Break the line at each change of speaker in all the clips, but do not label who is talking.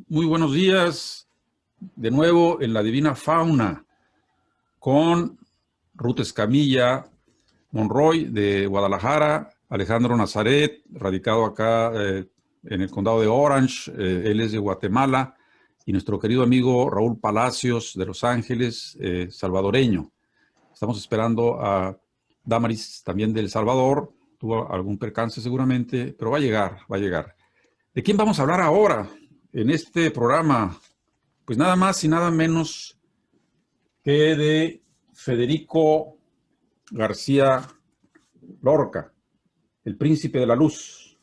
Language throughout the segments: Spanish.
Muy buenos días, de nuevo en la Divina Fauna, con Ruth Escamilla Monroy de Guadalajara, Alejandro Nazaret, radicado acá en el condado de Orange, él es de Guatemala, y nuestro querido amigo Raúl Palacios de Los Ángeles, salvadoreño. Estamos esperando a Damaris, también de El Salvador, tuvo algún percance seguramente, pero va a llegar, va a llegar. ¿De quién vamos a hablar ahora en este programa? Pues nada más y nada menos que de Federico García Lorca, el príncipe de la luz.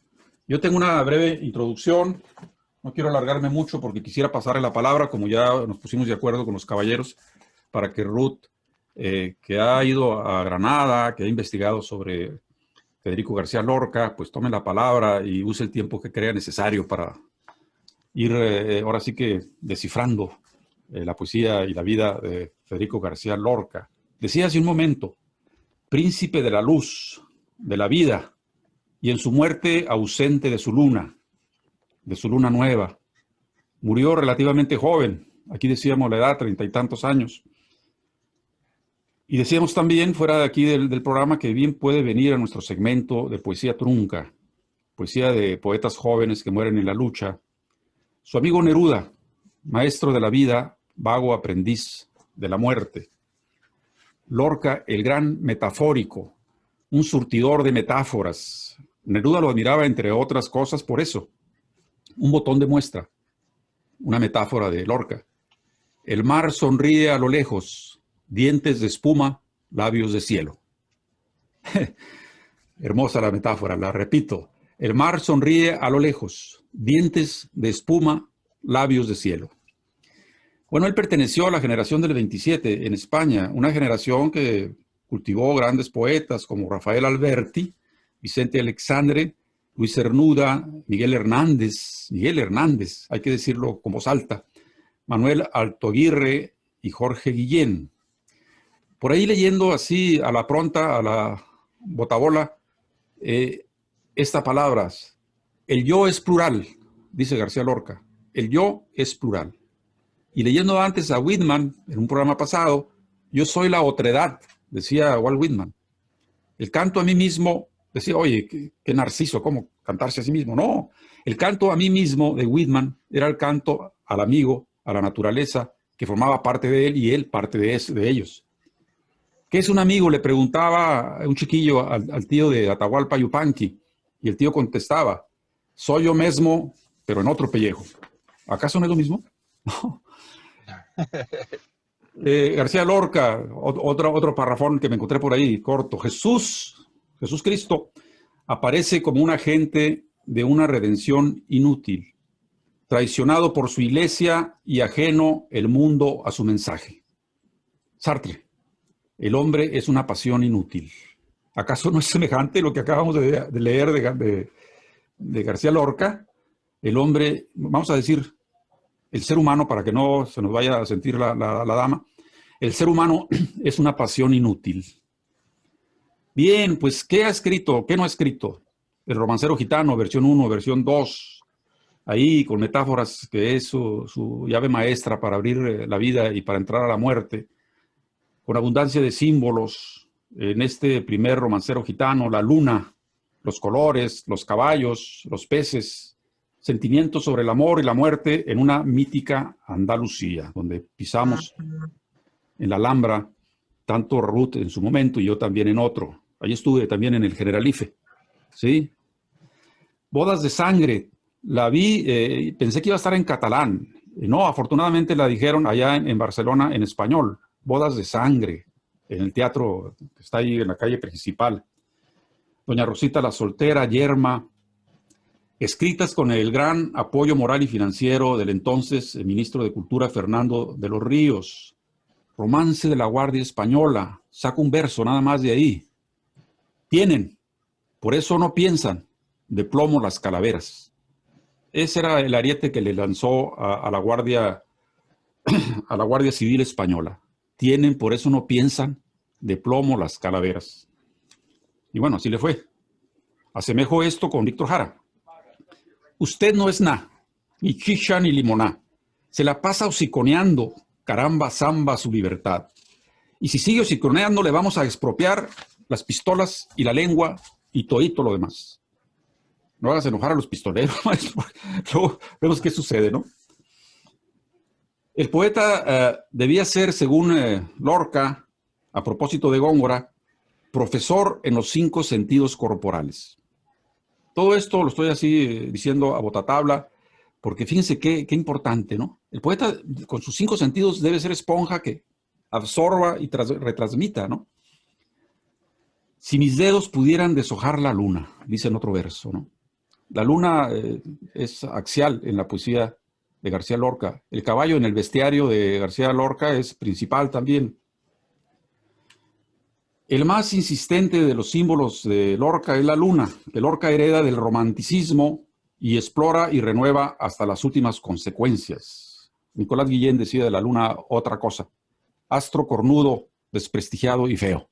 Yo tengo una breve introducción, no quiero alargarme mucho porque quisiera pasarle la palabra, como ya nos pusimos de acuerdo con los caballeros, para que Ruth, que ha ido a Granada, que ha investigado sobre Federico García Lorca, pues tome la palabra y use el tiempo que crea necesario para ir ahora sí que descifrando la poesía y la vida de Federico García Lorca. Decía hace un momento, príncipe de la luz, de la vida, y en su muerte ausente de su luna nueva. Murió relativamente joven, aquí decíamos la edad, 30 y tantos años. Y decíamos también, fuera de aquí del programa, que bien puede venir a nuestro segmento de poesía trunca, poesía de poetas jóvenes que mueren en la lucha. Su amigo Neruda, maestro de la vida, vago aprendiz de la muerte. Lorca, el gran metafórico, un surtidor de metáforas. Neruda lo admiraba, entre otras cosas, por eso. Un botón de muestra, una metáfora de Lorca. El mar sonríe a lo lejos, dientes de espuma, labios de cielo. Hermosa la metáfora, la repito. El mar sonríe a lo lejos, dientes de espuma, labios de cielo. Bueno, él perteneció a la generación del 27 en España, una generación que cultivó grandes poetas como Rafael Alberti, Vicente Alexandre, Luis Cernuda, Miguel Hernández, hay que decirlo con voz alta, Manuel Altoaguirre y Jorge Guillén. Por ahí leyendo así a la pronta, a la botabola, estas palabras, el yo es plural, dice García Lorca, el yo es plural. Y leyendo antes a Whitman, en un programa pasado, yo soy la otredad, decía Walt Whitman. El canto a mí mismo, decía, oye, qué narciso, ¿cómo cantarse a sí mismo? No, el canto a mí mismo de Whitman era el canto al amigo, a la naturaleza, que formaba parte de él y él parte de ellos. ¿Qué es un amigo? Le preguntaba un chiquillo al tío de Atahualpa Yupanqui, y el tío contestaba, soy yo mismo, pero en otro pellejo. ¿Acaso no es lo mismo? No. García Lorca, otro parrafón que me encontré por ahí, corto. Jesús Cristo, aparece como un agente de una redención inútil, traicionado por su iglesia y ajeno el mundo a su mensaje. Sartre, el hombre es una pasión inútil. ¿Acaso no es semejante lo que acabamos de leer de García Lorca? El hombre, vamos a decir, el ser humano, para que no se nos vaya a sentir la dama, el ser humano es una pasión inútil. Bien, pues, ¿qué ha escrito? ¿Qué no ha escrito? El romancero gitano, versión 1, versión 2. ahí con metáforas que es su llave maestra para abrir la vida y para entrar a la muerte, con abundancia de símbolos en este primer romancero gitano, la luna, los colores, los caballos, los peces, sentimientos sobre el amor y la muerte en una mítica Andalucía, donde pisamos en la Alhambra, tanto Ruth en su momento y yo también en otro. Ahí estuve también en el Generalife, ¿sí? Bodas de sangre, la vi, pensé que iba a estar en catalán. No, afortunadamente la dijeron allá en Barcelona en español. Bodas de sangre, en el teatro que está ahí en la calle principal. Doña Rosita la soltera, Yerma, escritas con el gran apoyo moral y financiero del entonces ministro de Cultura Fernando de los Ríos. Romance de la Guardia Española, saco un verso nada más de ahí. Tienen, por eso no piensan, de plomo las calaveras. Ese era el ariete que le lanzó a la Guardia Civil Española. Tienen, por eso no piensan, de plomo las calaveras. Y bueno, así le fue. Asemejo esto con Víctor Jara. Usted no es nada, ni chicha ni limoná. Se la pasa hociconeando, caramba, zamba su libertad. Y si sigue hociconeando, le vamos a expropiar las pistolas y la lengua y todito lo demás. No hagas enojar a los pistoleros, maestro. Luego vemos qué sucede, ¿no? El poeta debía ser, según Lorca, a propósito de Góngora, profesor en los 5 sentidos corporales. Todo esto lo estoy así diciendo a botatabla, porque fíjense qué importante, ¿no? El poeta con sus 5 sentidos debe ser esponja que absorba y retransmita, ¿no? Si mis dedos pudieran deshojar la luna, dice en otro verso, ¿no? La luna es axial en la poesía de García Lorca. El caballo en el bestiario de García Lorca es principal también. El más insistente de los símbolos de Lorca es la luna, que Lorca hereda del romanticismo y explora y renueva hasta las últimas consecuencias. Nicolás Guillén decía de la luna otra cosa: astro cornudo, desprestigiado y feo.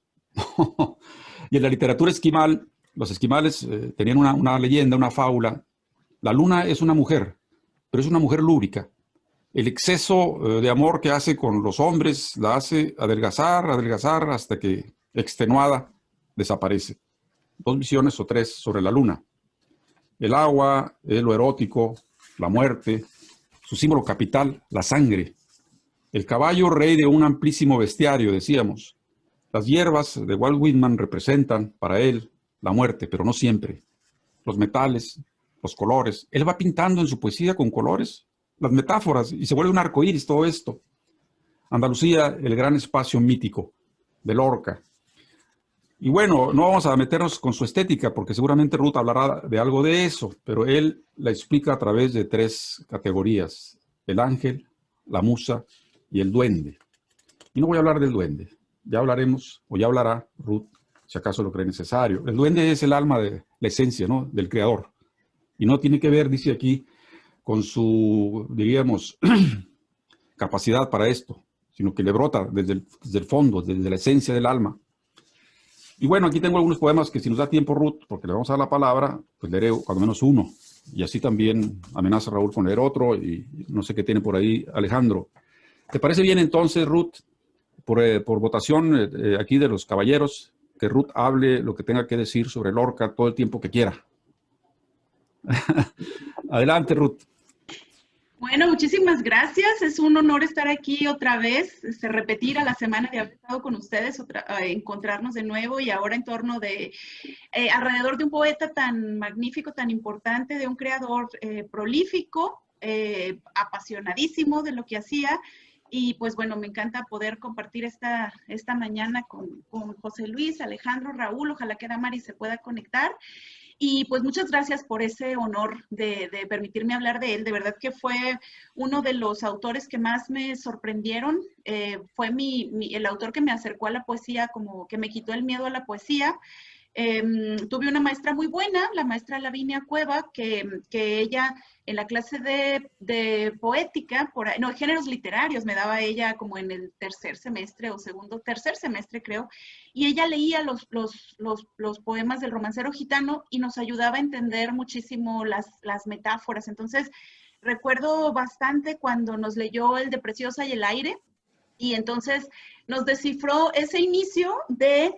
Y en la literatura esquimal, los esquimales tenían una leyenda, una fábula. La luna es una mujer, pero es una mujer lúbrica. El exceso de amor que hace con los hombres la hace adelgazar hasta que, extenuada, desaparece. 2 visiones o 3 sobre la luna. El agua es lo erótico, la muerte, su símbolo capital, la sangre. El caballo, rey de un amplísimo bestiario, decíamos. Las hierbas de Walt Whitman representan para él la muerte, pero no siempre. Los metales, los colores. Él va pintando en su poesía con colores, las metáforas, y se vuelve un arcoíris todo esto. Andalucía, el gran espacio mítico de Lorca. Y bueno, no vamos a meternos con su estética, porque seguramente Ruth hablará de algo de eso, pero él la explica a través de 3 categorías: el ángel, la musa y el duende. Y no voy a hablar del duende. Ya hablaremos, o ya hablará Ruth, si acaso lo cree necesario. El duende es el alma de la esencia, ¿no?, del creador. Y no tiene que ver, dice aquí, con su, diríamos, capacidad para esto, sino que le brota desde el fondo, desde la esencia del alma. Y bueno, aquí tengo algunos poemas que si nos da tiempo, Ruth, porque le vamos a dar la palabra, pues leeré cuando menos uno. Y así también amenaza Raúl con leer otro, y no sé qué tiene por ahí Alejandro. ¿Te parece bien entonces, Ruth, por votación aquí de los caballeros, que Ruth hable lo que tenga que decir sobre Lorca todo el tiempo que quiera? Adelante, Ruth.
Bueno, muchísimas gracias. Es un honor estar aquí otra vez, repetir a la semana de haber estado con ustedes, encontrarnos de nuevo y ahora en torno de, alrededor de un poeta tan magnífico, tan importante, de un creador prolífico, apasionadísimo de lo que hacía. Y pues bueno, me encanta poder compartir esta mañana con José Luis, Alejandro, Raúl, ojalá que Damari se pueda conectar. Y pues muchas gracias por ese honor de permitirme hablar de él. De verdad que fue uno de los autores que más me sorprendieron. Fue el autor que me acercó a la poesía, como que me quitó el miedo a la poesía. Tuve una maestra muy buena, la maestra Lavinia Cueva, que ella en la clase de poética, no, géneros literarios, me daba ella como en el tercer semestre o tercer semestre creo, y ella leía los poemas del romancero gitano y nos ayudaba a entender muchísimo las metáforas. Entonces, recuerdo bastante cuando nos leyó el de Preciosa y el aire, y entonces nos descifró ese inicio de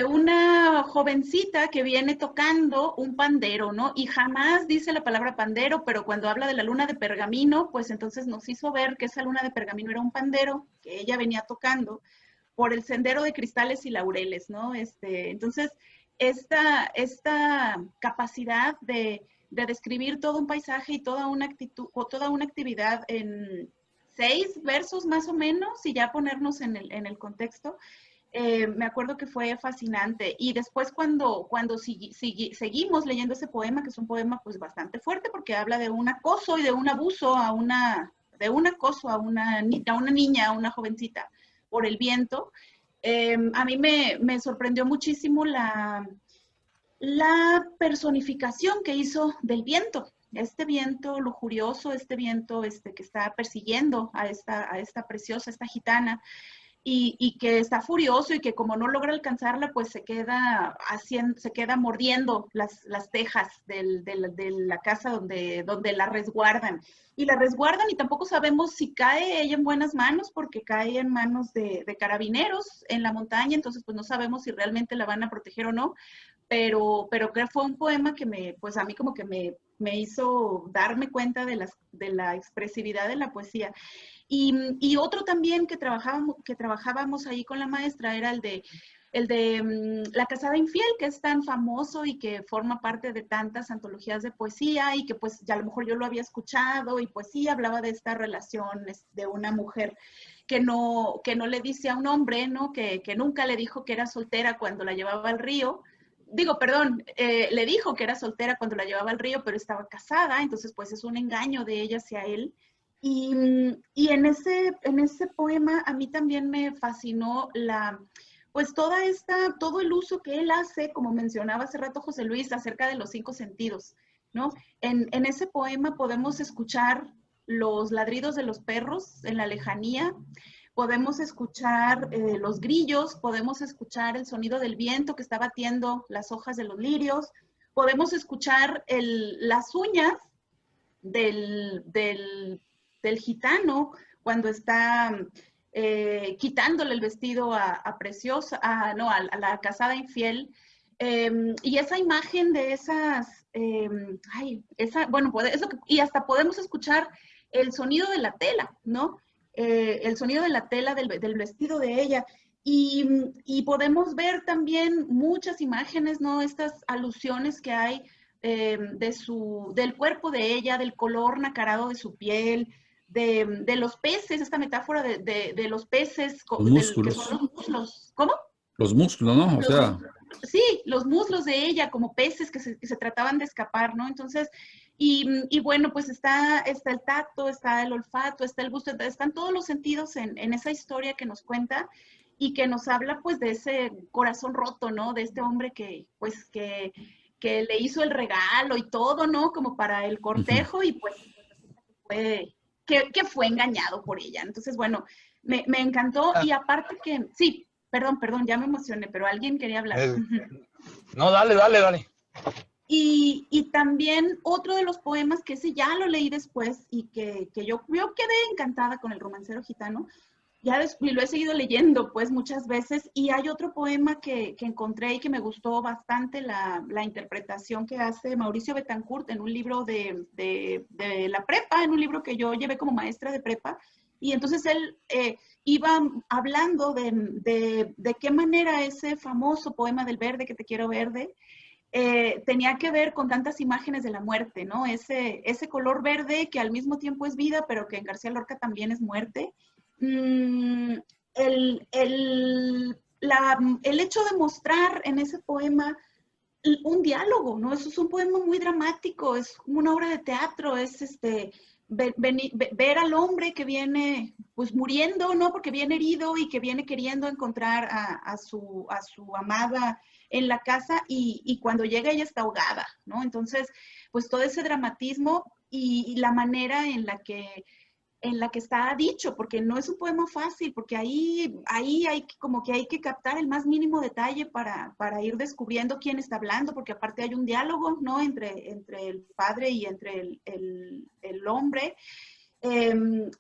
una jovencita que viene tocando un pandero, ¿no? Y jamás dice la palabra pandero, pero cuando habla de la luna de pergamino, pues entonces nos hizo ver que esa luna de pergamino era un pandero que ella venía tocando por el sendero de cristales y laureles, ¿no? Entonces, esta capacidad de describir todo un paisaje y toda una actitud o toda una actividad en 6 versos más o menos, y ya ponernos en el contexto, me acuerdo que fue fascinante. Y después cuando seguimos leyendo ese poema, que es un poema pues bastante fuerte porque habla de un acoso y de un abuso a una niña, a una jovencita, por el viento, a mí me sorprendió muchísimo la personificación que hizo del viento. Este viento lujurioso, este viento que está persiguiendo a esta preciosa, esta gitana, y que está furioso y que como no logra alcanzarla, pues se queda mordiendo las tejas de la casa donde la resguardan. Y la resguardan y tampoco sabemos si cae ella en buenas manos, porque cae en manos de carabineros en la montaña, entonces pues no sabemos si realmente la van a proteger o no, pero creo que fue un poema que pues a mí como que me hizo darme cuenta de la expresividad de la poesía. Y otro también que trabajábamos ahí con la maestra era el de La casada infiel, que es tan famoso y que forma parte de tantas antologías de poesía, y que pues ya a lo mejor yo lo había escuchado, y pues sí, hablaba de esta relación de una mujer que no le dice a un hombre, ¿no? Que nunca le dijo que era soltera cuando la llevaba al río. Digo, perdón, le dijo que era soltera cuando la llevaba al río, pero estaba casada, entonces pues es un engaño de ella hacia él. Y en ese poema a mí también me fascinó pues todo el uso que él hace, como mencionaba hace rato José Luis, acerca de los 5 sentidos, ¿no? En ese poema podemos escuchar los ladridos de los perros en la lejanía, podemos escuchar los grillos, podemos escuchar el sonido del viento que está batiendo las hojas de los lirios, podemos escuchar las uñas del gitano cuando está quitándole el vestido a Preciosa, a la casada infiel. Y esa imagen de esas, y hasta podemos escuchar el sonido de la tela, ¿no? El sonido de la tela del vestido de ella. Y podemos ver también muchas imágenes, ¿no? Estas alusiones que hay del cuerpo de ella, del color nacarado de su piel, de los peces, esta metáfora de los peces, que son los muslos. ¿Cómo?
Los músculos, ¿no? O sea...
Sí, los muslos de ella como peces que se trataban de escapar, ¿no? Entonces, y bueno, pues está el tacto, está el olfato, está el gusto, están todos los sentidos en esa historia que nos cuenta y que nos habla pues de ese corazón roto, ¿no? De este hombre que le hizo el regalo y todo, ¿no? Como para el cortejo, y pues que fue engañado por ella. Entonces, bueno, me encantó. Y aparte que, sí, perdón, ya me emocioné, pero alguien quería hablar.
No, dale.
Y también otro de los poemas, que ese ya lo leí después y que yo quedé encantada con El romancero gitano, y lo he seguido leyendo pues muchas veces, y hay otro poema que encontré y que me gustó bastante la interpretación que hace Mauricio Betancourt en un libro de la prepa, en un libro que yo llevé como maestra de prepa, y entonces él iba hablando de qué manera ese famoso poema del verde, que te quiero verde, tenía que ver con tantas imágenes de la muerte, ¿no? Ese color verde que al mismo tiempo es vida, pero que en García Lorca también es muerte. El hecho de mostrar en ese poema un diálogo, ¿no? Eso es un poema muy dramático, es como una obra de teatro, es ver al hombre que viene pues muriendo, ¿no? Porque viene herido y que viene queriendo encontrar a su amada en la casa y cuando llega ella está ahogada, ¿no? Entonces, pues todo ese dramatismo y la manera en la que está dicho, porque no es un poema fácil, porque ahí hay como que hay que captar el más mínimo detalle para ir descubriendo quién está hablando, porque aparte hay un diálogo, ¿no? Entre el padre y entre el hombre.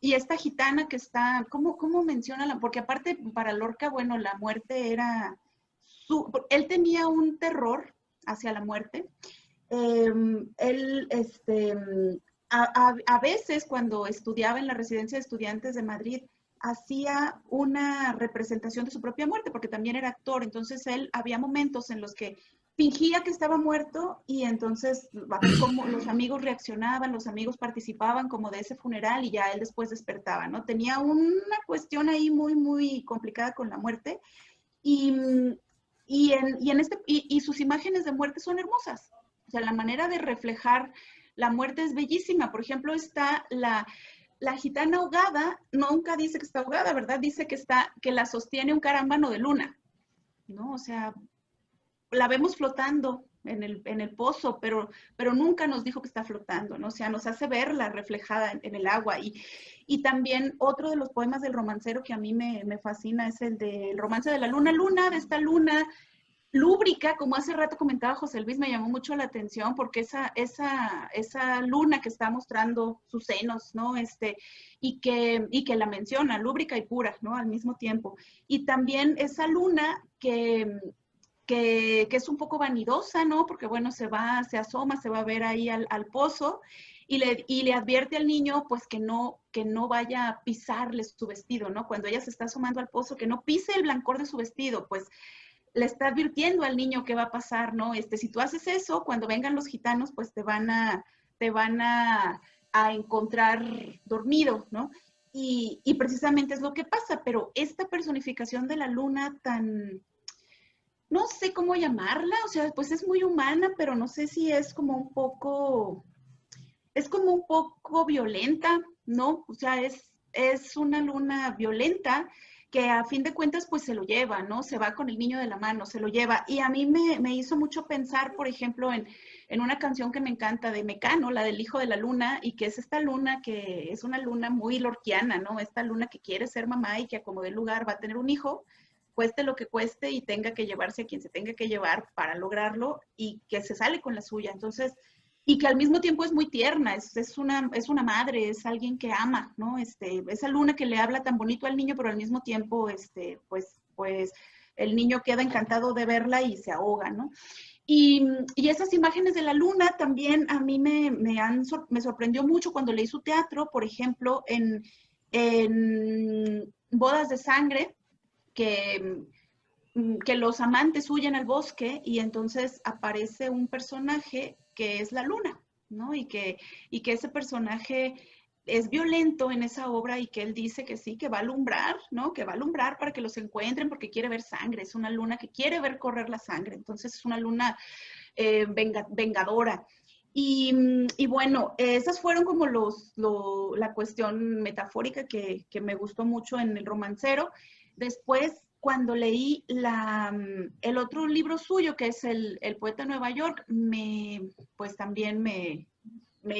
Y esta gitana que está, ¿cómo menciona? Porque aparte para Lorca, bueno, la muerte era, él tenía un terror hacia la muerte. Él, a veces cuando estudiaba en la residencia de estudiantes de Madrid, hacía una representación de su propia muerte, porque también era actor. Entonces él, había momentos en los que fingía que estaba muerto y entonces como los amigos reaccionaban, los amigos participaban como de ese funeral y ya él después despertaba, ¿no? Tenía una cuestión ahí muy, muy complicada con la muerte y, y sus imágenes de muerte son hermosas. O sea, la manera de reflejar la muerte es bellísima. Por ejemplo, está la gitana ahogada, nunca dice que está ahogada, ¿verdad? Dice que la sostiene un carámbano de luna, ¿no? O sea, la vemos flotando en el pozo, pero nunca nos dijo que está flotando, ¿no? O sea, nos hace verla reflejada en el agua. Y también otro de los poemas del romancero que a mí me fascina es el del romance de la luna, de esta luna lúbrica, como hace rato comentaba José Luis, me llamó mucho la atención porque esa luna que está mostrando sus senos, ¿no? Y que la menciona, lúbrica y pura, ¿no? Al mismo tiempo. Y también esa luna que es un poco vanidosa, ¿no? Porque, bueno, se asoma, se va a ver ahí al pozo y le advierte al niño, pues, que no vaya a pisarle su vestido, ¿no? Cuando ella se está asomando al pozo, que no pise el blancor de su vestido, pues, le está advirtiendo al niño qué va a pasar, ¿no? Si tú haces eso, cuando vengan los gitanos, pues te van a encontrar dormido, ¿no? Y precisamente es lo que pasa, pero esta personificación de la luna tan, no sé cómo llamarla, o sea, pues es muy humana, pero no sé si es como un poco violenta, ¿no? O sea, es una luna violenta que a fin de cuentas pues se lo lleva, ¿no? Se va con el niño de la mano, se lo lleva. Y a mí me hizo mucho pensar, por ejemplo, en una canción que me encanta de Mecano, la del Hijo de la Luna, y que es esta luna que es una luna muy lorquiana, ¿no? Esta luna que quiere ser mamá y que a como dé lugar va a tener un hijo, cueste lo que cueste y tenga que llevarse a quien se tenga que llevar para lograrlo y que se sale con la suya. Entonces, y que al mismo tiempo es muy tierna, es una madre, es alguien que ama, ¿no? Esa luna que le habla tan bonito al niño, pero al mismo tiempo, pues el niño queda encantado de verla y se ahoga, ¿no? Y esas imágenes de la luna también a mí me sorprendió mucho cuando leí su teatro, por ejemplo, en Bodas de Sangre, que los amantes huyen al bosque y entonces aparece un personaje que es la luna, ¿no? Y que ese personaje es violento en esa obra y que él dice que sí, que va a alumbrar, ¿no? Que va a alumbrar para que los encuentren porque quiere ver sangre, es una luna que quiere ver correr la sangre, entonces es una luna vengadora. Y bueno, esas fueron como la cuestión metafórica que me gustó mucho en el romancero. Después, cuando leí el otro libro suyo, que es el Poeta de Nueva York, pues también me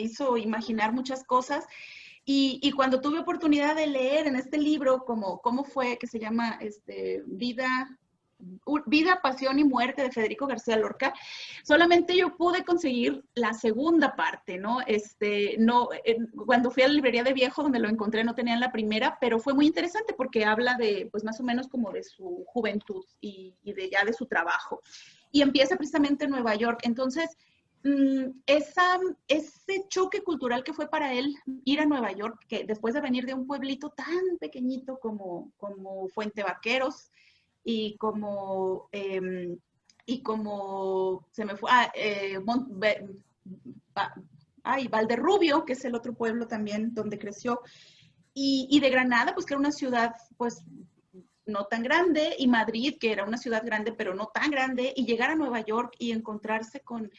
hizo imaginar muchas cosas. Y cuando tuve oportunidad de leer en este libro, cómo fue, que se llama Vida, Pasión y Muerte de Federico García Lorca, solamente yo pude conseguir la segunda parte, ¿no? Cuando fui a la librería de viejo donde lo encontré no tenían la primera, pero fue muy interesante porque habla de, pues más o menos como de su juventud y de su trabajo. Y empieza precisamente en Nueva York. Entonces, ese choque cultural que fue para él ir a Nueva York, que después de venir de un pueblito tan pequeñito como Fuente Vaqueros, y como se me fue, Valderrubio, que es el otro pueblo también donde creció, y de Granada, pues que era una ciudad pues no tan grande, y Madrid, que era una ciudad grande, pero no tan grande, y llegar a Nueva York y encontrarse con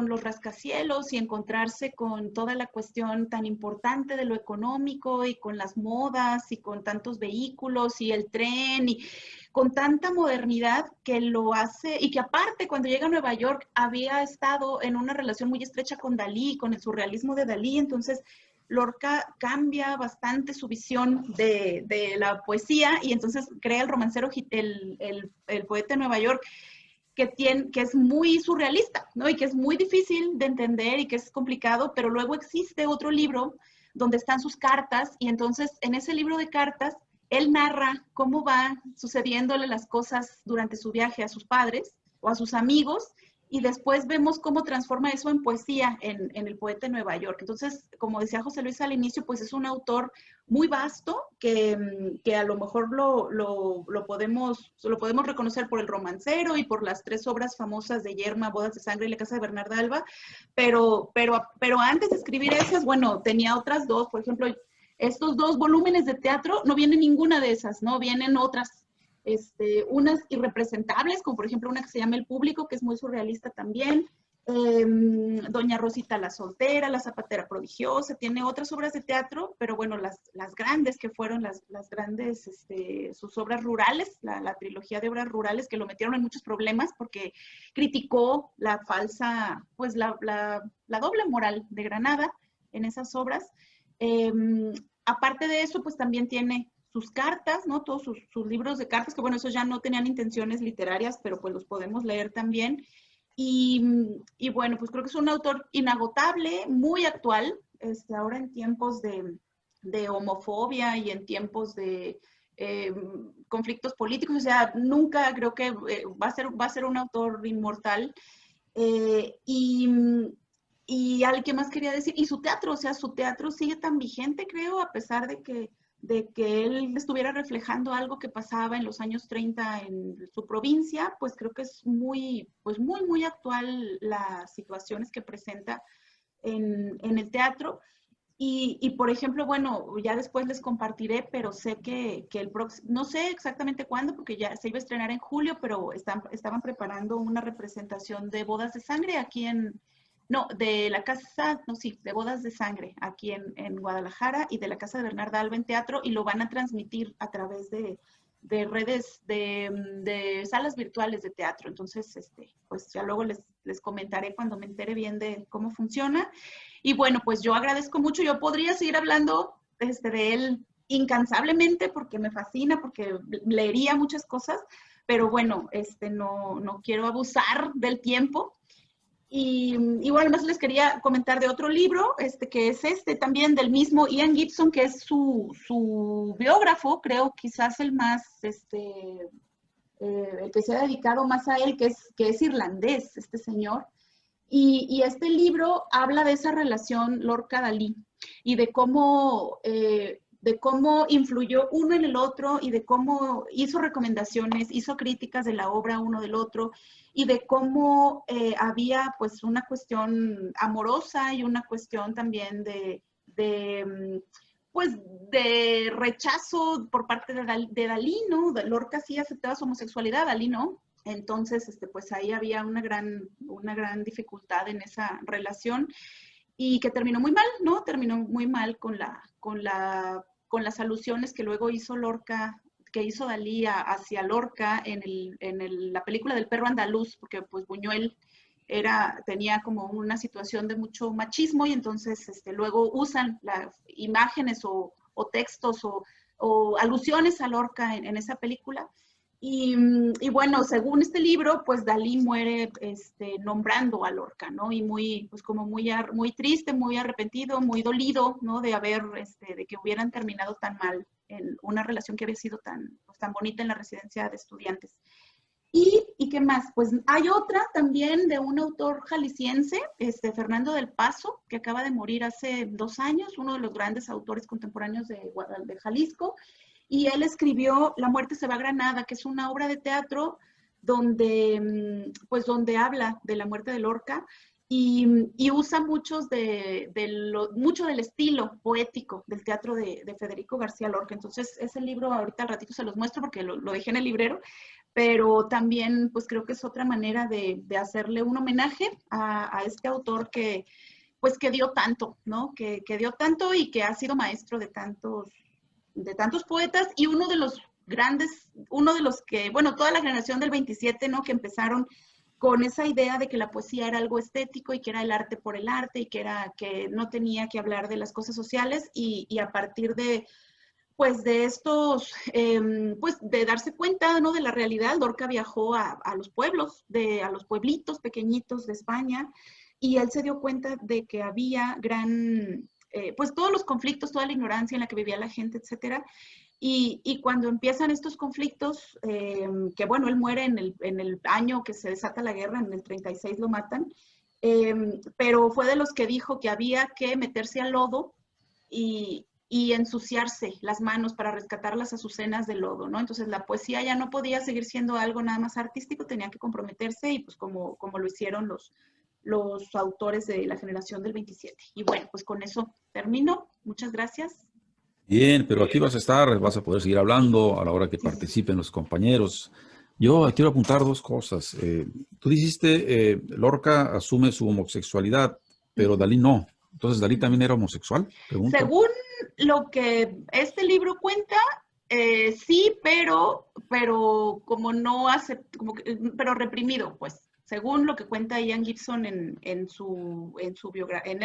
los rascacielos y encontrarse con toda la cuestión tan importante de lo económico y con las modas y con tantos vehículos y el tren y con tanta modernidad que lo hace, y que aparte cuando llega a Nueva York había estado en una relación muy estrecha con Dalí, con el surrealismo de Dalí. Entonces Lorca cambia bastante su visión de la poesía, y entonces crea el romancero, el poeta de Nueva York, que es muy surrealista, ¿no? Y que es muy difícil de entender y que es complicado, pero luego existe otro libro donde están sus cartas, y entonces en ese libro de cartas él narra cómo va sucediéndole las cosas durante su viaje a sus padres o a sus amigos, y después vemos cómo transforma eso en poesía en el poeta de Nueva York. Entonces, como decía José Luis al inicio, pues es un autor muy vasto que a lo mejor lo podemos reconocer por El Romancero y por las 3 obras famosas de Yerma, Bodas de Sangre y La Casa de Bernarda Alba, pero antes de escribir esas, bueno, tenía otras 2, por ejemplo, estos 2 volúmenes de teatro, no viene ninguna de esas, ¿no? Vienen otras, unas irrepresentables, como por ejemplo una que se llama El Público, que es muy surrealista también, Doña Rosita la Soltera, La Zapatera Prodigiosa, tiene otras obras de teatro, pero bueno, las grandes que fueron las grandes, sus obras rurales, la trilogía de obras rurales, que lo metieron en muchos problemas porque criticó la falsa, pues la doble moral de Granada en esas obras. Aparte de eso, pues también tiene sus cartas, ¿no? Todos sus libros de cartas, que bueno, esos ya no tenían intenciones literarias, pero pues los podemos leer también. Y bueno, pues creo que es un autor inagotable, muy actual, ahora en tiempos de homofobia y en tiempos de conflictos políticos. O sea, nunca creo que va a ser un autor inmortal. Y al que más quería decir, y su teatro, o sea, su teatro sigue tan vigente, creo, a pesar de que él estuviera reflejando algo que pasaba en los años 30 en su provincia, pues creo que es muy actual las situaciones que presenta en el teatro. Y por ejemplo, bueno, ya después les compartiré, pero sé que el próximo, no sé exactamente cuándo, porque ya se iba a estrenar en julio, pero estaban preparando una representación de Bodas de Sangre aquí de la casa, no, sí, de Bodas de Sangre aquí en Guadalajara, y de la Casa de Bernarda Alba en teatro, y lo van a transmitir a través de redes, de salas virtuales de teatro. Entonces, pues ya luego les comentaré cuando me entere bien de cómo funciona. Y bueno, pues yo agradezco mucho. Yo podría seguir hablando de él incansablemente porque me fascina, porque leería muchas cosas, pero bueno, no quiero abusar del tiempo. Y bueno, además les quería comentar de otro libro, que es también del mismo Ian Gibson, que es su biógrafo, creo, quizás el más, el que se ha dedicado más a él, que es irlandés, este señor. Y este libro habla de esa relación Lorca-Dalí y de cómo influyó uno en el otro, y de cómo hizo recomendaciones, hizo críticas de la obra uno del otro, y de cómo había pues una cuestión amorosa y una cuestión también de rechazo por parte de Dalí, ¿no? Lorca sí aceptaba su homosexualidad, Dalí no. Entonces, pues ahí había una gran dificultad en esa relación, y que terminó muy mal, ¿no? Terminó muy mal con las alusiones que luego hizo Lorca, que hizo Dalí hacia Lorca en la película del perro andaluz, porque pues Buñuel tenía como una situación de mucho machismo, y entonces luego usan las imágenes o textos o alusiones a Lorca en esa película. Y bueno, según este libro, pues Dalí muere nombrando a Lorca, ¿no? Y pues como muy triste, muy arrepentido, muy dolido, ¿no? De que hubieran terminado tan mal en una relación que había sido tan bonita en la residencia de estudiantes. ¿Y qué más? Pues hay otra también de un autor jalisciense, Fernando del Paso, que acaba de morir hace 2 años, uno de los grandes autores contemporáneos de Jalisco. Y él escribió La muerte se va a Granada, que es una obra de teatro donde habla de la muerte de Lorca, y usa mucho del estilo poético del teatro de Federico García Lorca. Entonces, ese libro ahorita al ratito se los muestro porque lo dejé en el librero, pero también pues creo que es otra manera de hacerle un homenaje a este autor que pues que dio tanto, ¿no? Que dio tanto y que ha sido maestro de tantos poetas, y uno de los grandes, uno de los que, bueno, toda la generación del 27, ¿no? Que empezaron con esa idea de que la poesía era algo estético y que era el arte por el arte y que no tenía que hablar de las cosas sociales, y a partir de, pues de estos, pues de darse cuenta, ¿no? De la realidad, Lorca viajó a los pueblos, a los pueblitos pequeñitos de España, y él se dio cuenta de que había pues todos los conflictos, toda la ignorancia en la que vivía la gente, etcétera. Y cuando empiezan estos conflictos, que bueno, él muere en el año que se desata la guerra, en el 36 lo matan, pero fue de los que dijo que había que meterse al lodo y ensuciarse las manos para rescatar las azucenas del lodo, ¿no? Entonces la poesía ya no podía seguir siendo algo nada más artístico, tenía que comprometerse, y pues como lo hicieron los autores de la generación del 27. Y bueno, pues con eso termino. Muchas gracias.
Bien, pero aquí vas a estar, vas a poder seguir hablando a la hora que participen los compañeros. Yo quiero apuntar dos cosas. Tú dijiste, Lorca asume su homosexualidad, pero Dalí no. Entonces, ¿Dalí también era homosexual? Pregunto.
Según lo que este libro cuenta, sí, pero como no hace, pero reprimido, pues, según lo que cuenta Ian Gibson en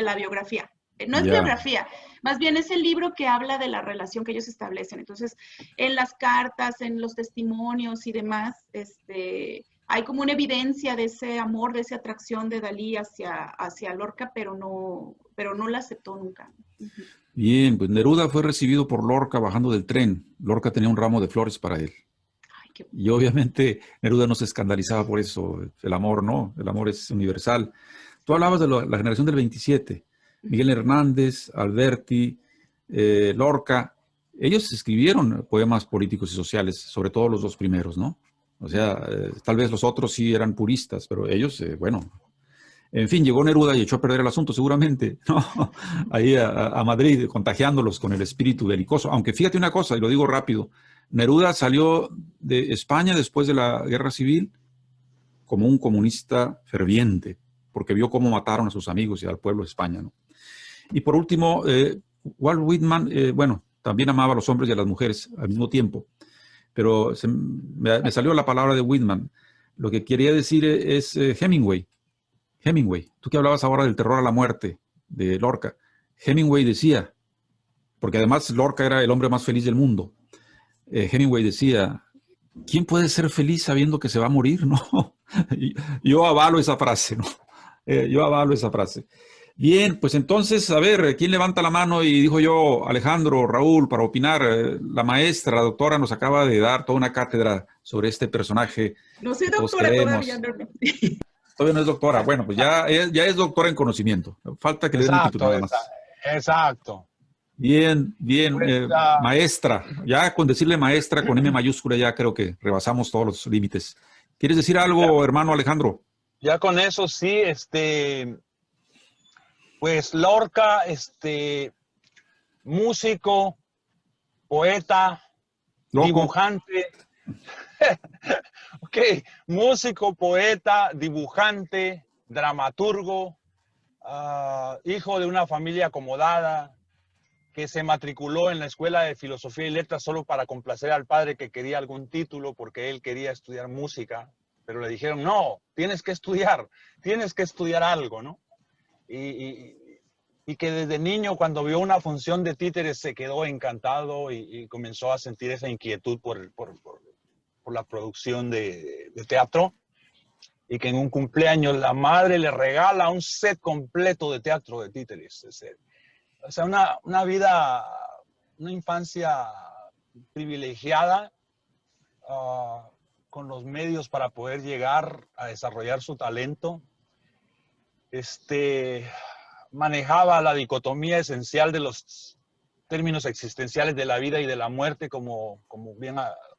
la biografía. No es biografía, más bien es el libro que habla de la relación que ellos establecen. Entonces, en las cartas, en los testimonios y demás, hay como una evidencia de ese amor, de esa atracción de Dalí hacia Lorca, pero no la aceptó nunca.
Bien, pues Neruda fue recibido por Lorca bajando del tren. Lorca tenía un ramo de flores para él. Y obviamente Neruda no se escandalizaba por eso. El amor, ¿no? El amor es universal. Tú hablabas de la generación del 27. Miguel Hernández, Alberti, Lorca. Ellos escribieron poemas políticos y sociales, sobre todo los dos primeros, ¿no? O sea, tal vez los otros sí eran puristas, pero ellos, bueno. En fin, llegó Neruda y echó a perder el asunto, seguramente, ¿no? Ahí a Madrid, contagiándolos con el espíritu belicoso. Aunque fíjate una cosa, y lo digo rápido, Neruda salió de España después de la Guerra Civil como un comunista ferviente, porque vio cómo mataron a sus amigos y al pueblo de España, ¿no? Y por último, Walt Whitman, bueno, también amaba a los hombres y a las mujeres al mismo tiempo, pero me salió la palabra de Whitman. Lo que quería decir es Hemingway. Hemingway, tú que hablabas ahora del terror a la muerte de Lorca. Hemingway decía, porque además Lorca era el hombre más feliz del mundo. Hemingway decía, ¿quién puede ser feliz sabiendo que se va a morir? No. Yo avalo esa frase, ¿no? Yo avalo esa frase. Bien, pues entonces, a ver, ¿quién levanta la mano? Y dijo yo, Alejandro, Raúl, para opinar. La maestra, la doctora, nos acaba de dar toda una cátedra sobre este personaje.
No soy doctora todavía, no.
Todavía no es doctora. Bueno, pues ya es doctora en conocimiento. Falta que le den el título nada más.
Exacto.
Bien, bien. Maestra. Ya con decirle maestra con M mayúscula ya creo que rebasamos todos los límites. ¿Quieres decir algo, hermano Alejandro?
Ya con eso sí, pues Lorca, músico, poeta,
Loco.
Dibujante. Ok, músico, poeta, dibujante, dramaturgo, hijo de una familia acomodada, que se matriculó en la Escuela de Filosofía y Letras solo para complacer al padre que quería algún título porque él quería estudiar música, pero le dijeron, no, tienes que estudiar algo, ¿no? Y que desde niño cuando vio una función de títeres se quedó encantado y comenzó a sentir esa inquietud por la producción de teatro, y que en un cumpleaños la madre le regala un set completo de teatro de títeres. O sea, una vida, una infancia privilegiada, con los medios para poder llegar a desarrollar su talento. Manejaba la dicotomía esencial de los términos existenciales de la vida y de la muerte, como bien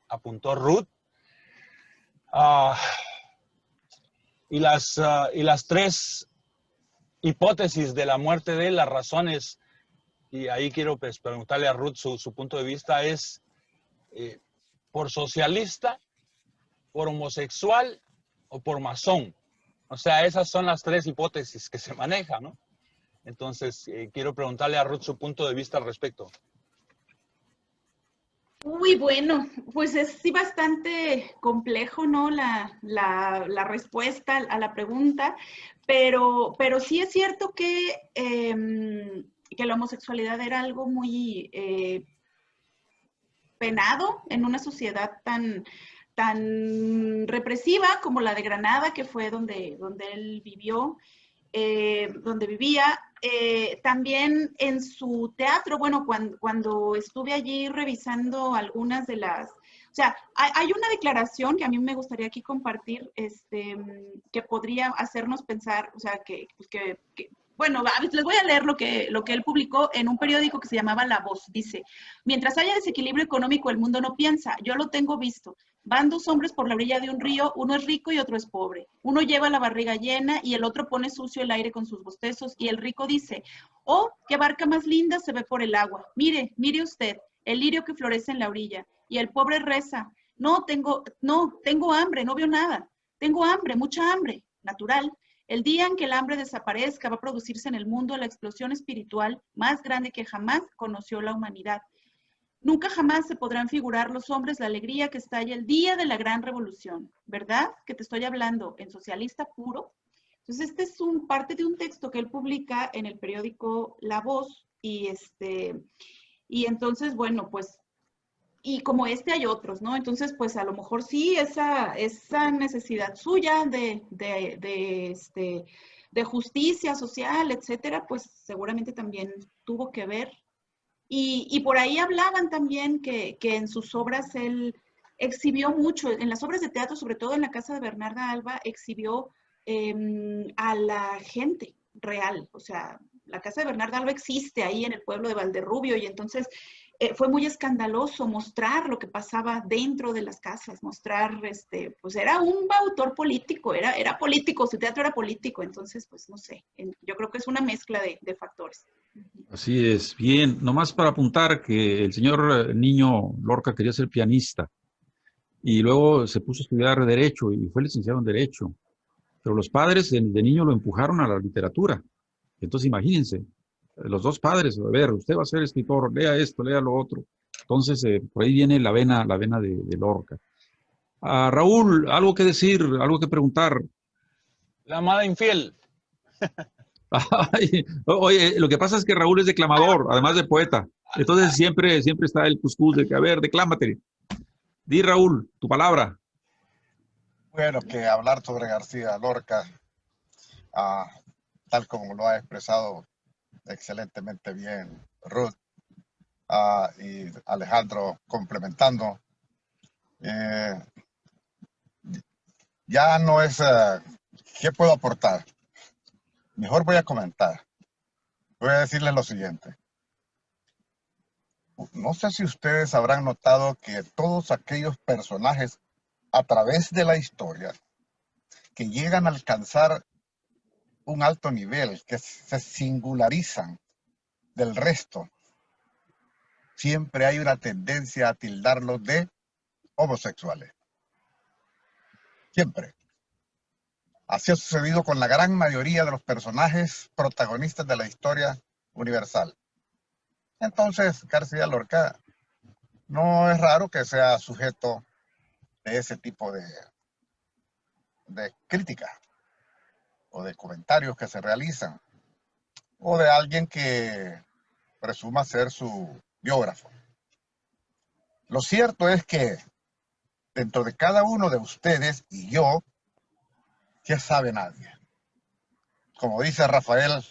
apuntó Ruth. Y las tres hipótesis de la muerte de él, las razones, y ahí quiero pues, preguntarle a Ruth su punto de vista, es por socialista, por homosexual o por masón. O sea, esas son las tres hipótesis que se manejan, ¿no? Entonces, quiero preguntarle a Ruth su punto de vista al respecto.
Uy, bueno, pues es sí bastante complejo, ¿no? La respuesta a la pregunta, pero sí es cierto que la homosexualidad era algo muy penado en una sociedad tan represiva como la de Granada, que fue donde él vivió, donde vivía. También en su teatro, bueno, cuando estuve allí revisando algunas de las, o sea, hay una declaración que a mí me gustaría aquí compartir, que podría hacernos pensar, o sea, bueno, les voy a leer lo que él publicó en un periódico que se llamaba La Voz. Dice, mientras haya desequilibrio económico, el mundo no piensa. Yo lo tengo visto. Van dos hombres por la orilla de un río, uno es rico y otro es pobre. Uno lleva la barriga llena y el otro pone sucio el aire con sus bostezos y el rico dice, oh, qué barca más linda se ve por el agua. Mire, mire usted, el lirio que florece en la orilla. Y el pobre reza, no, tengo hambre, no veo nada. Tengo hambre, mucha hambre, natural. El día en que el hambre desaparezca va a producirse en el mundo la explosión espiritual más grande que jamás conoció la humanidad. Nunca jamás se podrán figurar los hombres la alegría que estalla el día de la gran revolución, ¿verdad? Que te estoy hablando en socialista puro. Entonces, este es parte de un texto que él publica en el periódico La Voz y entonces, bueno, pues, y como hay otros, ¿no? Entonces, pues a lo mejor sí, esa necesidad suya de justicia social, etcétera, pues seguramente también tuvo que ver. Y por ahí hablaban también que en sus obras él exhibió mucho, en las obras de teatro, sobre todo en la casa de Bernarda Alba, exhibió a la gente real. O sea, la casa de Bernarda Alba existe ahí en el pueblo de Valderrubio y entonces fue muy escandaloso mostrar lo que pasaba dentro de las casas, mostrar, pues era un autor político, era político, su teatro era político, entonces, pues no sé, yo creo que es una mezcla de factores.
Así es. Bien, nomás para apuntar que el señor Niño Lorca quería ser pianista y luego se puso a estudiar Derecho y fue licenciado en Derecho. Pero los padres de niño lo empujaron a la literatura. Entonces, imagínense, los dos padres, a ver, usted va a ser escritor, lea esto, lea lo otro. Entonces, por ahí viene la vena de Lorca. Raúl, algo que decir, algo que preguntar.
La amada infiel.
Ay, oye, lo que pasa es que Raúl es declamador, además de poeta. Entonces siempre está el cuscús de que, a ver, declámate. Di, Raúl, tu palabra.
Bueno, que hablar sobre García Lorca, ah, tal como lo ha expresado excelentemente bien Ruth y Alejandro complementando, eh, ya no es, ¿qué puedo aportar? Mejor voy a comentar. Voy a decirles lo siguiente. No sé si ustedes habrán notado que todos aquellos personajes a través de la historia que llegan a alcanzar un alto nivel, que se singularizan del resto, siempre hay una tendencia a tildarlos de homosexuales. Siempre. Así ha sucedido con la gran mayoría de los personajes protagonistas de la historia universal. Entonces, García Lorca no es raro que sea sujeto de ese tipo de crítica o de comentarios que se realizan, o de alguien que presuma ser su biógrafo. Lo cierto es que dentro de cada uno de ustedes y yo, ¿qué sabe nadie? Como dice Rafael,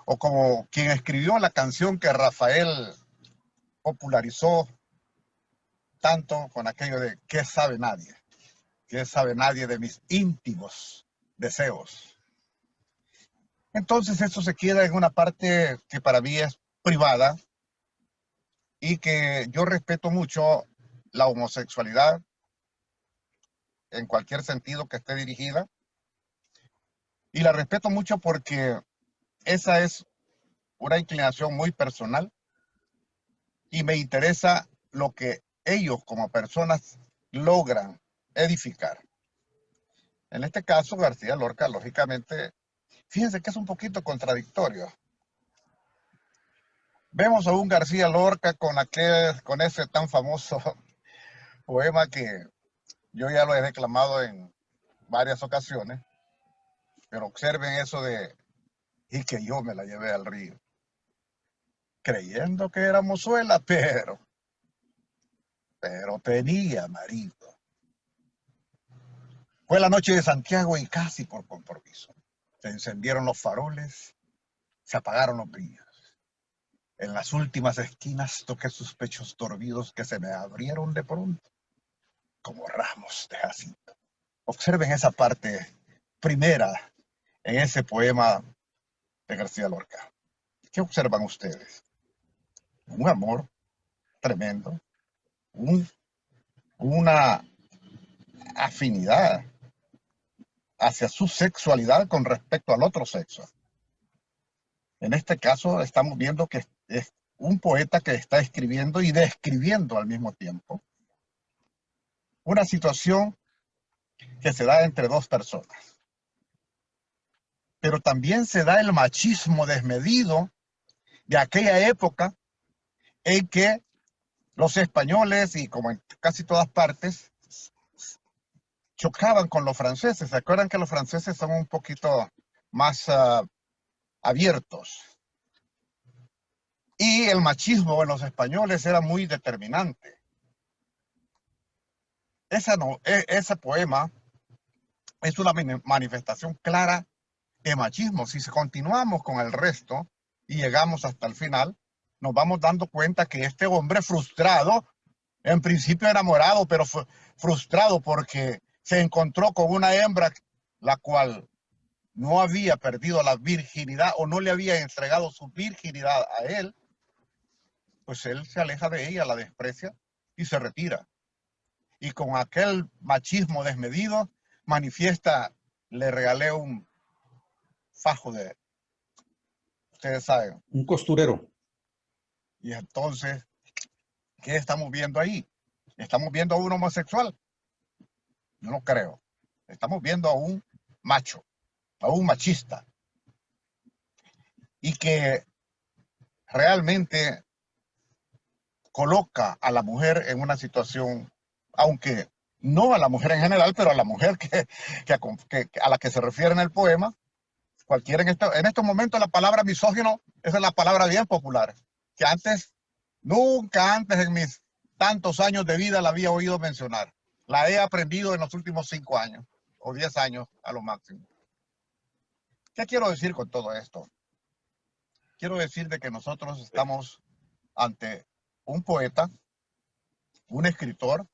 o como quien escribió la canción que Rafael popularizó tanto con aquello de ¿qué sabe nadie? ¿Qué sabe nadie de mis íntimos deseos? Entonces eso se queda en una parte que para mí es privada y que yo respeto mucho la homosexualidad en cualquier sentido que esté dirigida, Y la respeto mucho porque esa es una inclinación muy personal y me interesa lo que ellos como personas logran edificar. En este caso, García Lorca, lógicamente, fíjense que es un poquito contradictorio. Vemos a un García Lorca con ese tan famoso poema que yo ya lo he declamado en varias ocasiones, pero observen eso de "y que yo me la llevé al río", creyendo que era mozuela, pero tenía marido. Fue la noche de Santiago y casi por compromiso se encendieron los faroles, se apagaron los brillos. En las últimas esquinas toqué sus pechos dormidos que se me abrieron de pronto como ramos de jacinto. Observen esa parte primera en ese poema de García Lorca. ¿Qué observan ustedes? Un amor tremendo, una afinidad hacia su sexualidad con respecto al otro sexo. En este caso estamos viendo que es un poeta que está escribiendo y describiendo al mismo tiempo una situación que se da entre dos personas. Pero también se da el machismo desmedido de aquella época en que los españoles, y como en casi todas partes, chocaban con los franceses. ¿Se acuerdan que los franceses son un poquito más abiertos? Y el machismo en los españoles era muy determinante. Ese poema es una manifestación clara de machismo. Si continuamos con el resto y llegamos hasta el final, nos vamos dando cuenta que este hombre frustrado, en principio enamorado, pero frustrado porque se encontró con una hembra la cual no había perdido la virginidad o no le había entregado su virginidad a él, pues él se aleja de ella, la desprecia y se retira. Y con aquel machismo desmedido manifiesta: le regalé un fajo de, ustedes saben.
Un costurero.
Y entonces, ¿qué estamos viendo ahí? ¿Estamos viendo a un homosexual? Yo no creo. Estamos viendo a un macho, a un machista. Y que realmente coloca a la mujer en una situación, aunque no a la mujer en general, pero a la mujer a la que se refiere en el poema. Cualquiera en estos momentos la palabra misógino, esa es la palabra bien popular, que antes, nunca antes en mis tantos años de vida la había oído mencionar. La he aprendido en los últimos 5 años o 10 años a lo máximo. ¿Qué quiero decir con todo esto? Quiero decir de que nosotros estamos ante un poeta, un escritor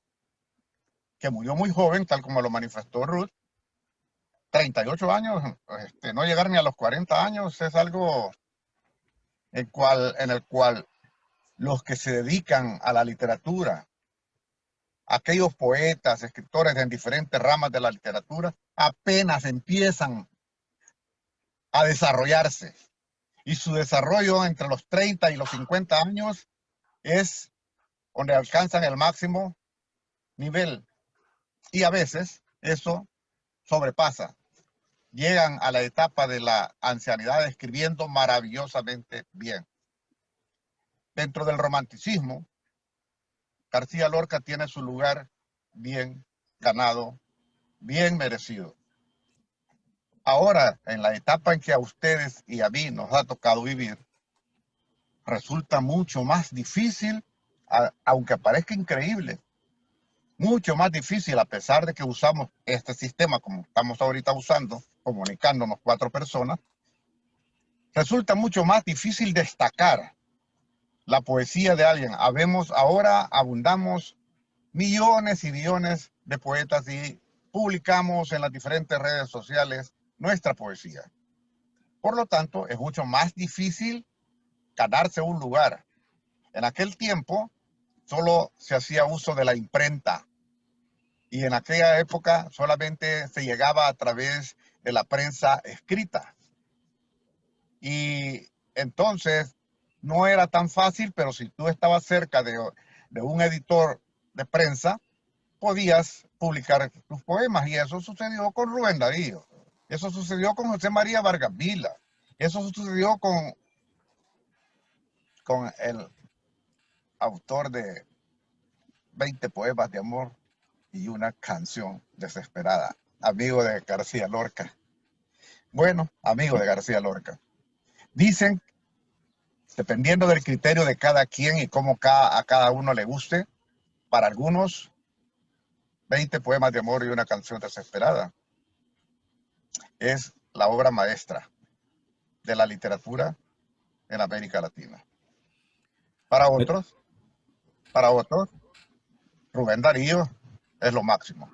que murió muy joven, tal como lo manifestó Ruth. 38 años, no llegar ni a los 40 años es algo en el cual los que se dedican a la literatura, aquellos poetas, escritores en diferentes ramas de la literatura, apenas empiezan a desarrollarse. Y su desarrollo entre los 30 y los 50 años es donde alcanzan el máximo nivel. Y a veces eso sobrepasa. Llegan a la etapa de la ancianidad escribiendo maravillosamente bien. Dentro del romanticismo, García Lorca tiene su lugar bien ganado, bien merecido. Ahora, en la etapa en que a ustedes y a mí nos ha tocado vivir, resulta mucho más difícil, aunque parezca increíble, mucho más difícil, a pesar de que usamos este sistema como estamos ahorita usando, comunicándonos 4 personas, resulta mucho más difícil destacar la poesía de alguien. Ahora abundamos millones y millones de poetas y publicamos en las diferentes redes sociales nuestra poesía. Por lo tanto, es mucho más difícil ganarse un lugar. En aquel tiempo solo se hacía uso de la imprenta y en aquella época solamente se llegaba a través de la prensa escrita. Y entonces no era tan fácil, pero si tú estabas cerca de un editor de prensa, podías publicar tus poemas. Y eso sucedió con Rubén Darío. Eso sucedió con José María Vargas Vila. Eso sucedió con el autor de 20 poemas de amor y una canción desesperada, amigo de García Lorca. Bueno, amigo de García Lorca. Dicen, dependiendo del criterio de cada quien y cómo a cada uno le guste, para algunos, 20 poemas de amor y una canción desesperada es la obra maestra de la literatura en América Latina. Para otros, Rubén Darío es lo máximo.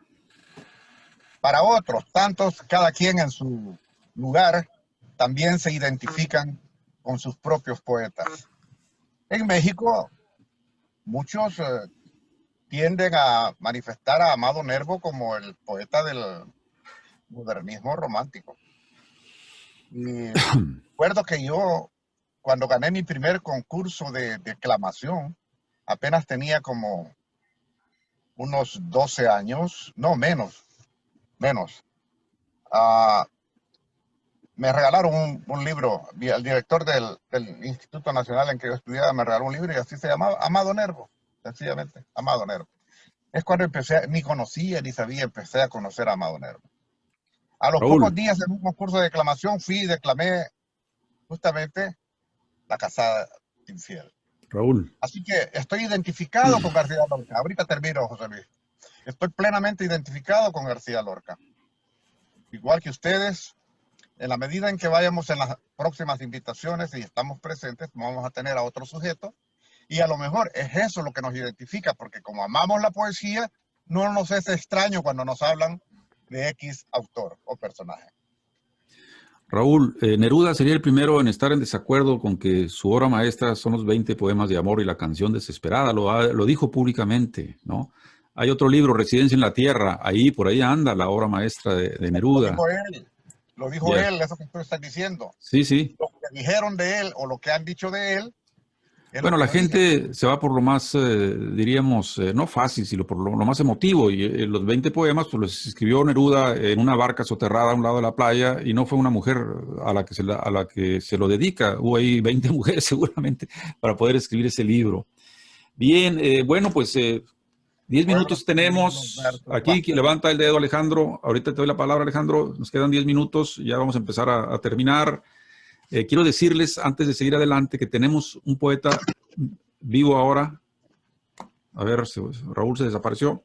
Para otros, tantos, cada quien en su lugar, también se identifican con sus propios poetas. En México, muchos tienden a manifestar a Amado Nervo como el poeta del modernismo romántico. Y recuerdo que yo, cuando gané mi primer concurso de declamación, apenas tenía como unos 12 años, no, menos. Me regalaron un libro, el director del Instituto Nacional en que yo estudiaba me regaló un libro y así se llamaba, Amado Nervo, sencillamente, Amado Nervo. Es cuando empecé, ni conocía ni sabía, empecé a conocer a Amado Nervo. A los pocos días en un concurso de declamación fui y declamé justamente La casada infiel.
Raúl.
Así que estoy identificado con García Lorca. Ahorita termino, José Luis. Estoy plenamente identificado con García Lorca. Igual que ustedes, en la medida en que vayamos en las próximas invitaciones y estamos presentes, vamos a tener a otro sujeto. Y a lo mejor es eso lo que nos identifica, porque como amamos la poesía, no nos es extraño cuando nos hablan de X autor o personaje.
Raúl, Neruda sería el primero en estar en desacuerdo con que su obra maestra son los 20 poemas de amor y la canción desesperada. Lo dijo públicamente, ¿no? Hay otro libro, Residencia en la Tierra. Ahí, por ahí anda la obra maestra de Neruda.
Lo dijo él, eso que tú estás diciendo.
Sí, sí.
Lo que dijeron de él o lo que han dicho de él.
Bueno, la gente se va por lo más, diríamos, no fácil, sino por lo más emotivo. Y los 20 poemas, pues los escribió Neruda en una barca soterrada a un lado de la playa y no fue una mujer a la que se lo dedica. Hubo ahí 20 mujeres seguramente para poder escribir ese libro. Bien, bueno, pues 10 minutos tenemos. Aquí levanta el dedo Alejandro. Ahorita te doy la palabra, Alejandro. Nos quedan 10 minutos. Ya vamos a empezar a terminar. Quiero decirles, antes de seguir adelante, que tenemos un poeta vivo ahora. A ver, Raúl se desapareció.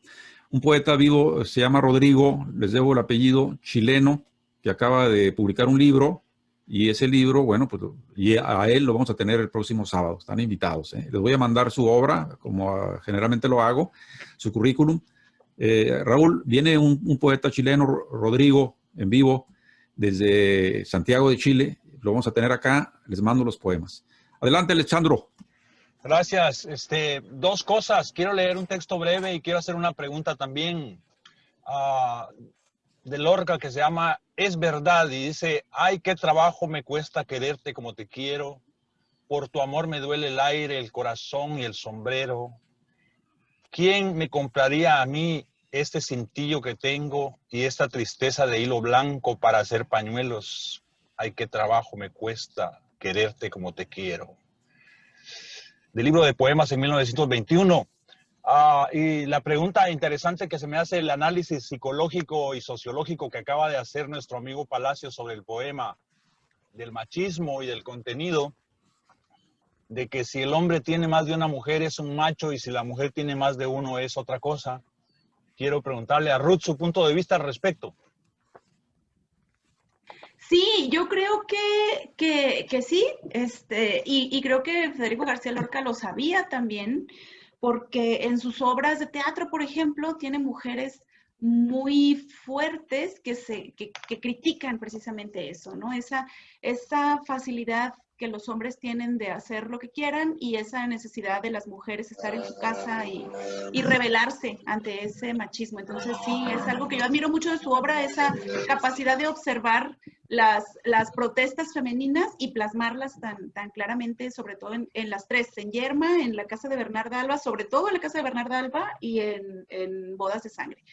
Un poeta vivo, se llama Rodrigo, les debo el apellido, chileno, que acaba de publicar un libro. Y ese libro, bueno, pues y a él lo vamos a tener el próximo sábado. Están invitados. Les voy a mandar su obra, como generalmente lo hago, su currículum. Raúl, viene un poeta chileno, Rodrigo, en vivo, desde Santiago de Chile. Lo vamos a tener acá, les mando los poemas. Adelante, Alejandro.
Gracias. Dos cosas. Quiero leer un texto breve y quiero hacer una pregunta también de Lorca que se llama Es verdad y dice: ay, qué trabajo me cuesta quererte como te quiero. Por tu amor me duele el aire, el corazón y el sombrero. ¿Quién me compraría a mí este cintillo que tengo y esta tristeza de hilo blanco para hacer pañuelos? Ay, qué trabajo me cuesta quererte como te quiero. Del libro de poemas en 1921. Y la pregunta interesante que se me hace, el análisis psicológico y sociológico que acaba de hacer nuestro amigo Palacio sobre el poema, del machismo y del contenido, de que si el hombre tiene más de una mujer es un macho y si la mujer tiene más de uno es otra cosa. Quiero preguntarle a Ruth su punto de vista al respecto.
Sí, yo creo que sí, y creo que Federico García Lorca lo sabía también, porque en sus obras de teatro, por ejemplo, tiene mujeres muy fuertes que critican precisamente eso, ¿no? Esa facilidad que los hombres tienen de hacer lo que quieran y esa necesidad de las mujeres estar en su casa y rebelarse ante ese machismo. Entonces sí, es algo que yo admiro mucho de su obra, esa capacidad de observar las protestas femeninas y plasmarlas tan claramente, sobre todo en las tres, en Yerma, en la casa de Bernarda Alba, sobre todo en la casa de Bernarda Alba y en Bodas de Sangre.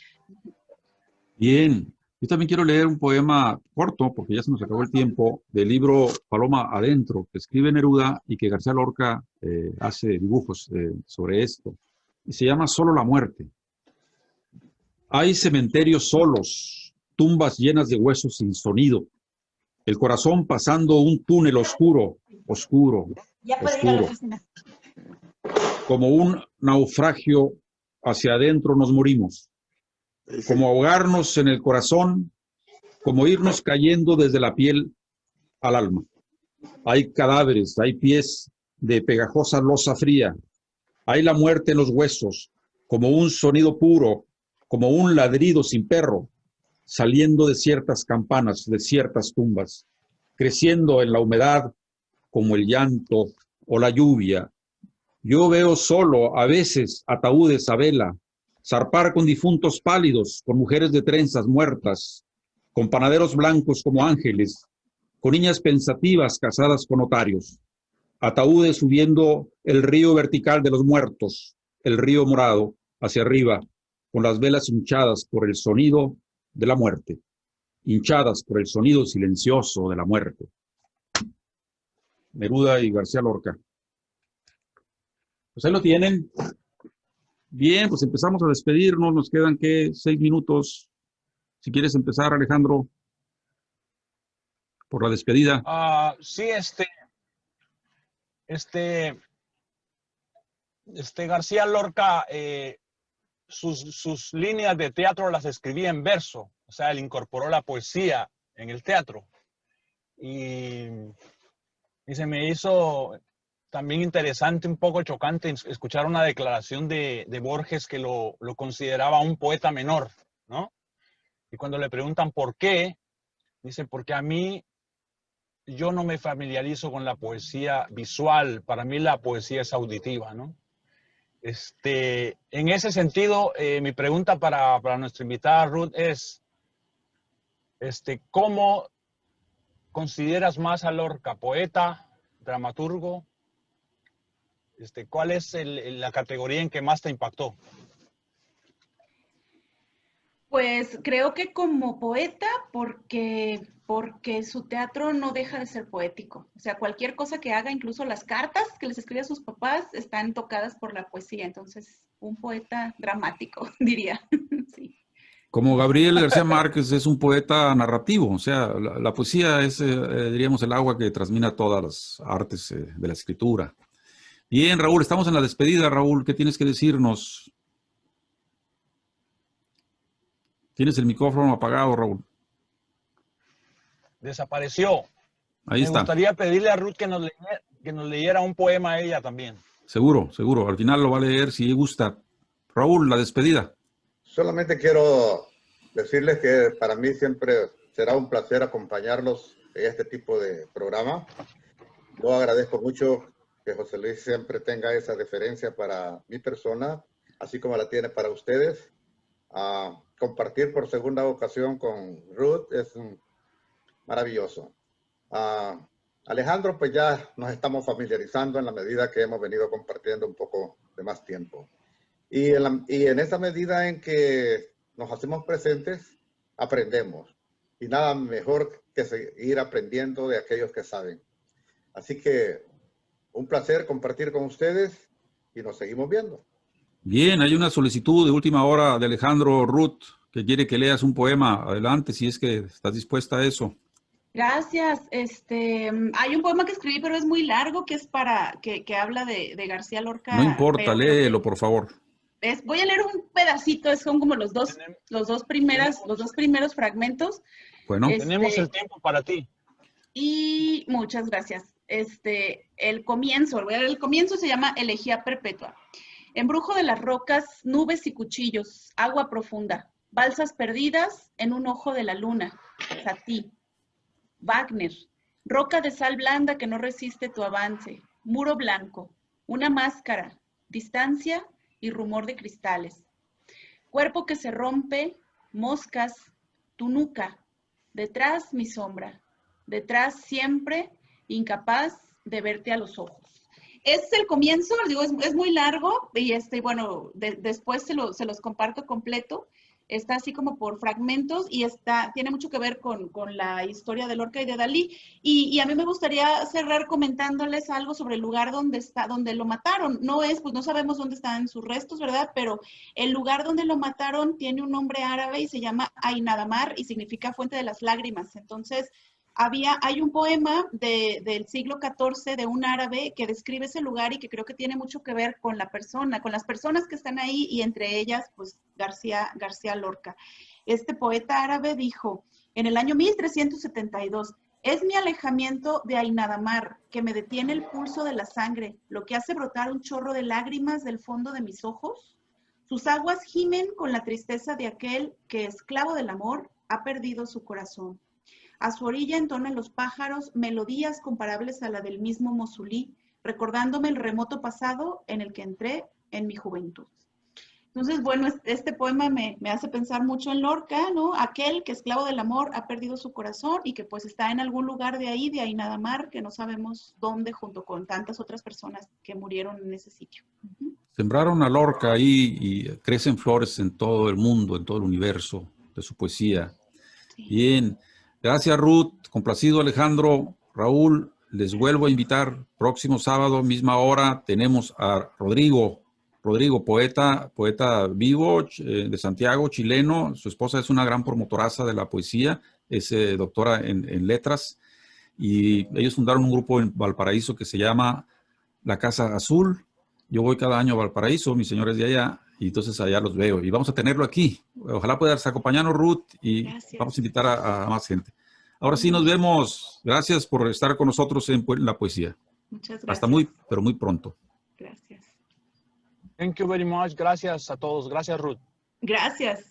Bien. Yo también quiero leer un poema corto, porque ya se nos acabó el tiempo, del libro Paloma Adentro, que escribe Neruda y que García Lorca hace dibujos sobre esto. Y se llama Solo la muerte. Hay cementerios solos, tumbas llenas de huesos sin sonido, el corazón pasando un túnel oscuro, oscuro, oscuro. Como un naufragio hacia adentro nos morimos. Como ahogarnos en el corazón, como irnos cayendo desde la piel al alma. Hay cadáveres, hay pies de pegajosa losa fría, hay la muerte en los huesos, como un sonido puro, como un ladrido sin perro, saliendo de ciertas campanas, de ciertas tumbas, creciendo en la humedad como el llanto o la lluvia. Yo veo solo, a veces, ataúdes a vela, zarpar con difuntos pálidos, con mujeres de trenzas muertas, con panaderos blancos como ángeles, con niñas pensativas casadas con notarios, ataúdes subiendo el río vertical de los muertos, el río morado, hacia arriba, con las velas hinchadas por el sonido de la muerte, hinchadas por el sonido silencioso de la muerte. Neruda y García Lorca. Pues ahí lo tienen. Bien, pues empezamos a despedirnos, nos quedan, ¿qué? 6 minutos. Si quieres empezar, Alejandro, por la despedida.
Sí, García Lorca, sus líneas de teatro las escribía en verso, o sea, él incorporó la poesía en el teatro. Y se me hizo también interesante, un poco chocante, escuchar una declaración de Borges que lo consideraba un poeta menor, ¿no? Y cuando le preguntan por qué, dice, porque a mí, yo no me familiarizo con la poesía visual, para mí la poesía es auditiva, ¿no? En ese sentido, mi pregunta para nuestra invitada Ruth es, ¿cómo consideras más a Lorca? ¿Poeta? ¿Dramaturgo? ¿Cuál es la categoría en que más te impactó?
Pues creo que como poeta, porque su teatro no deja de ser poético. O sea, cualquier cosa que haga, incluso las cartas que les escribe a sus papás, están tocadas por la poesía. Entonces, un poeta dramático, diría. Sí.
Como Gabriel García Márquez es un poeta narrativo, o sea, la poesía es, diríamos, el agua que transmina todas las artes de la escritura. Bien, Raúl, estamos en la despedida, Raúl, ¿qué tienes que decirnos? Tienes el micrófono apagado, Raúl.
Desapareció.
Ahí está.
Me gustaría pedirle a Ruth que nos leyera un poema a ella también.
Seguro, seguro. Al final lo va a leer si gusta. Raúl, la despedida.
Solamente quiero decirles que para mí siempre será un placer acompañarlos en este tipo de programa. Yo agradezco mucho que José Luis siempre tenga esa deferencia para mi persona, así como la tiene para ustedes. Compartir por segunda ocasión con Ruth es maravilloso. Alejandro, pues ya nos estamos familiarizando en la medida que hemos venido compartiendo un poco de más tiempo. Y en esa medida en que nos hacemos presentes, aprendemos. Y nada mejor que seguir aprendiendo de aquellos que saben. Así que un placer compartir con ustedes y nos seguimos viendo.
Bien, hay una solicitud de última hora de Alejandro Ruth que quiere que leas un poema. Adelante, si es que estás dispuesta a eso.
Gracias. Hay un poema que escribí, pero es muy largo, que es que habla de García Lorca.
No importa, léelo, por favor.
Voy a leer un pedacito, son como los dos primeros fragmentos.
Bueno.
Tenemos el tiempo para ti.
Y muchas gracias. El comienzo, voy a leer el comienzo, se llama Elegía Perpetua. Embrujo de las rocas, nubes y cuchillos, agua profunda, balsas perdidas en un ojo de la luna, Satie, Wagner, Roca de sal blanda que no resiste tu avance, muro blanco, una máscara, distancia y rumor de cristales. Cuerpo que se rompe, moscas, tu nuca, detrás mi sombra, detrás siempre, incapaz de verte a los ojos. Es el comienzo, digo, es muy largo y bueno, después se los comparto completo. Está así como por fragmentos y tiene mucho que ver con la historia de Lorca y de Dalí. Y a mí me gustaría cerrar comentándoles algo sobre el lugar donde lo mataron. Pues no sabemos dónde están sus restos, ¿verdad? Pero el lugar donde lo mataron tiene un nombre árabe y se llama Ainadamar y significa fuente de las lágrimas. Entonces, hay un poema del siglo XIV de un árabe que describe ese lugar y que creo que tiene mucho que ver con con las personas que están ahí y entre ellas, pues García Lorca. Este poeta árabe dijo en el año 1372, es mi alejamiento de Ainadamar que me detiene el pulso de la sangre, lo que hace brotar un chorro de lágrimas del fondo de mis ojos. Sus aguas gimen con la tristeza de aquel que, esclavo del amor, ha perdido su corazón. A su orilla entonan los pájaros melodías comparables a la del mismo Mosulí, recordándome el remoto pasado en el que entré en mi juventud. Entonces, bueno, este poema me hace pensar mucho en Lorca, ¿no? Aquel que, esclavo del amor, ha perdido su corazón y que pues está en algún lugar de Ainadamar, que no sabemos dónde, junto con tantas otras personas que murieron en ese sitio.
Sembraron a Lorca ahí y crecen flores en todo el mundo, en todo el universo de su poesía. Sí. Bien, gracias Ruth, complacido Alejandro, Raúl, les vuelvo a invitar, próximo sábado, misma hora, tenemos a Rodrigo, poeta vivo de Santiago, chileno. Su esposa es una gran promotoraza de la poesía, es doctora en letras, y ellos fundaron un grupo en Valparaíso que se llama La Casa Azul. Yo voy cada año a Valparaíso, mis señores de allá, y entonces allá los veo. Y vamos a tenerlo aquí. Ojalá puedas acompañarnos, Ruth, y gracias. Vamos a invitar a más gente. Ahora sí nos vemos. Gracias por estar con nosotros en la poesía.
Muchas gracias.
Hasta pero muy pronto.
Gracias.
Thank you very much. Gracias a todos. Gracias, Ruth.
Gracias.